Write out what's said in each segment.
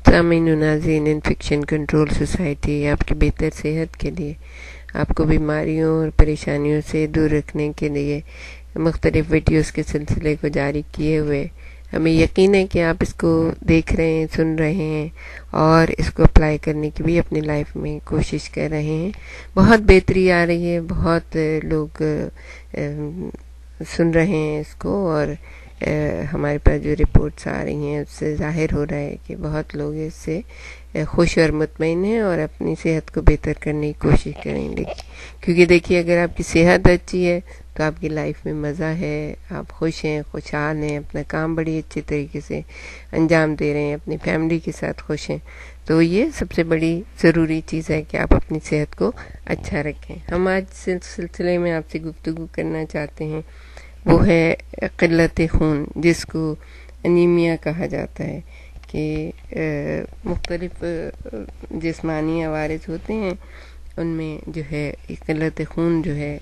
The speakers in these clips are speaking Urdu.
سامعین و ناظرین، انفیکشن کنٹرول سوسائٹی آپ کی بہتر صحت کے لیے، آپ کو بیماریوں اور پریشانیوں سے دور رکھنے کے لیے مختلف ویڈیوز کے سلسلے کو جاری کیے ہوئے ہمیں یقین ہے کہ آپ اس کو دیکھ رہے ہیں، سن رہے ہیں اور اس کو اپلائی کرنے کی بھی اپنی لائف میں کوشش کر رہے ہیں۔ بہت بہتری آ رہی ہے، بہت لوگ سن رہے ہیں اس کو، اور ہمارے پاس جو رپورٹس آ رہی ہیں اس سے ظاہر ہو رہا ہے کہ بہت لوگ اس سے خوش اور مطمئن ہیں اور اپنی صحت کو بہتر کرنے کی کوشش کریں گے، کیونکہ دیکھیے اگر آپ کی صحت اچھی ہے تو آپ کی لائف میں مزہ ہے، آپ خوش ہیں، خوشحال ہیں، اپنا کام بڑی اچھے طریقے سے انجام دے رہے ہیں، اپنی فیملی کے ساتھ خوش ہیں، تو یہ سب سے بڑی ضروری چیز ہے کہ آپ اپنی صحت کو اچھا رکھیں۔ ہم آج سلسلے میں آپ سے گفتگو کرنا چاہتے ہیں، وہ ہے قلت خون، جس کو انیمیا کہا جاتا ہے، کہ مختلف جسمانی عوارض ہوتے ہیں، ان میں جو ہے قلت خون جو ہے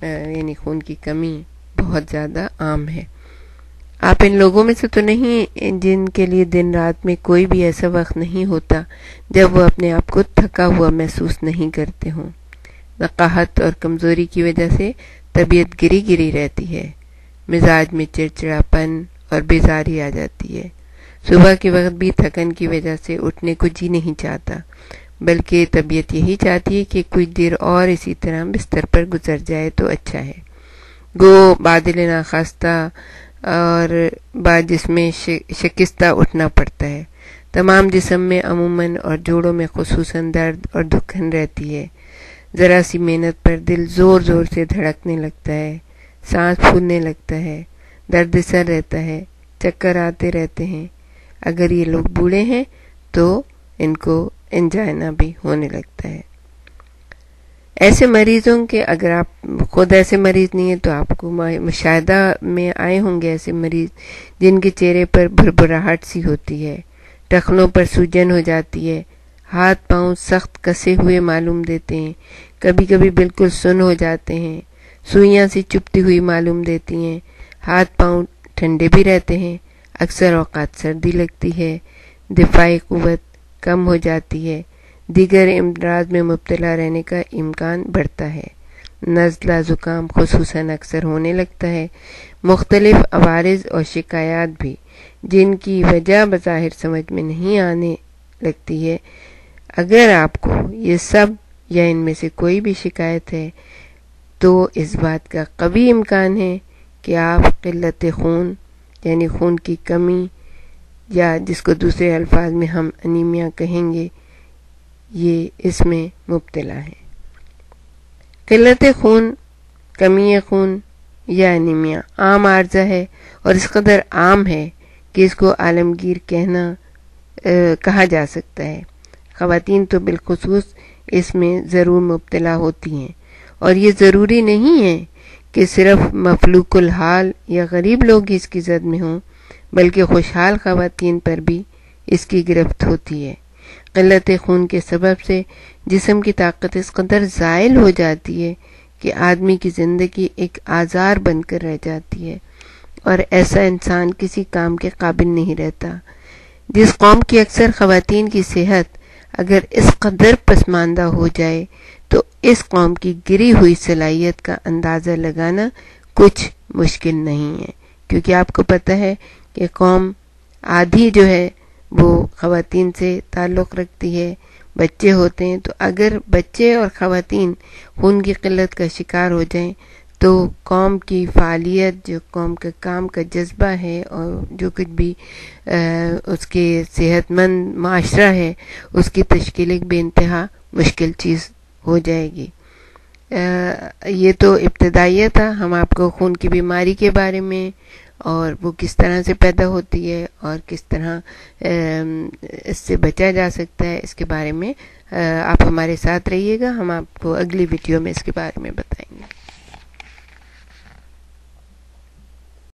یعنی خون کی کمی بہت زیادہ عام ہے۔ آپ ان لوگوں میں سے تو نہیں جن کے لیے دن رات میں کوئی بھی ایسا وقت نہیں ہوتا جب وہ اپنے آپ کو تھکا ہوا محسوس نہیں کرتے ہوں۔ نقاہت اور کمزوری کی وجہ سے طبیعت گری رہتی ہے، مزاج میں چڑچڑاپن اور بیزاری آ جاتی ہے، صبح کے وقت بھی تھکن کی وجہ سے اٹھنے کو جی نہیں چاہتا، بلکہ طبیعت یہی چاہتی ہے کہ کچھ دیر اور اسی طرح بستر پر گزر جائے تو اچھا ہے۔ گو بادل ناخواستہ اور بعد جسم میں شکستہ اٹھنا پڑتا ہے۔ تمام جسم میں عموماً اور جوڑوں میں خصوصاً درد اور دکھن رہتی ہے۔ ذرا سی محنت پر دل زور سے دھڑکنے لگتا ہے، سانس پھولنے لگتا ہے، درد سر رہتا ہے، چکر آتے رہتے ہیں۔ اگر یہ لوگ بوڑھے ہیں تو ان کو انجائنا بھی ہونے لگتا ہے۔ ایسے مریضوں کے، اگر آپ خود ایسے مریض نہیں ہیں تو آپ کو مشاہدہ میں آئے ہوں گے ایسے مریض جن کے چہرے پر بھربھراہٹ سی ہوتی ہے، ٹخنوں پر سوجن ہو جاتی ہے، ہاتھ پاؤں سخت کسے ہوئے معلوم دیتے ہیں، کبھی بالکل سن ہو جاتے ہیں، سوئیاں سی چبھتی ہوئی معلوم دیتی ہیں، ہاتھ پاؤں ٹھنڈے بھی رہتے ہیں، اکثر اوقات سردی لگتی ہے، دفاعی قوت کم ہو جاتی ہے، دیگر امراض میں مبتلا رہنے کا امکان بڑھتا ہے، نزلہ زکام خصوصاً اکثر ہونے لگتا ہے، مختلف عوارض اور شکایات بھی جن کی وجہ بظاہر سمجھ میں نہیں آنے لگتی ہے۔ اگر آپ کو یہ سب یا ان میں سے کوئی بھی شکایت ہے تو اس بات کا قوی امکان ہے کہ آپ قلت خون یعنی خون کی کمی، یا جس کو دوسرے الفاظ میں ہم انیمیا کہیں گے، یہ اس میں مبتلا ہے۔ قلت خون، کمی خون یا انیمیا عام عارضہ ہے اور اس قدر عام ہے کہ اس کو عالمگیر کہا جا سکتا ہے۔ خواتین تو بالخصوص اس میں ضرور مبتلا ہوتی ہیں، اور یہ ضروری نہیں ہے کہ صرف مفلوق الحال یا غریب لوگ اس کی زد میں ہوں، بلکہ خوشحال خواتین پر بھی اس کی گرفت ہوتی ہے۔ قلت خون کے سبب سے جسم کی طاقت اس قدر زائل ہو جاتی ہے کہ آدمی کی زندگی ایک آزار بن کر رہ جاتی ہے، اور ایسا انسان کسی کام کے قابل نہیں رہتا۔ جس قوم کی اکثر خواتین کی صحت اگر اس قدر پسماندہ ہو جائے تو اس قوم کی گری ہوئی صلاحیت کا اندازہ لگانا کچھ مشکل نہیں ہے، کیونکہ آپ کو پتہ ہے کہ قوم آدھی جو ہے وہ خواتین سے تعلق رکھتی ہے، بچے ہوتے ہیں، تو اگر بچے اور خواتین خون کی قلت کا شکار ہو جائیں تو قوم کی فعالیت، جو قوم کا کام کا جذبہ ہے اور جو کچھ بھی اس کے صحت مند معاشرہ ہے، اس کی تشکیل ایک بے انتہا مشکل چیز ہو جائے گی۔ یہ تو ابتدائیہ تھا، ہم آپ کو خون کی بیماری کے بارے میں اور وہ کس طرح سے پیدا ہوتی ہے اور کس طرح اس سے بچا جا سکتا ہے اس کے بارے میں آپ ہمارے ساتھ رہیے گا، ہم آپ کو اگلی ویڈیو میں اس کے بارے میں بتائیں گے۔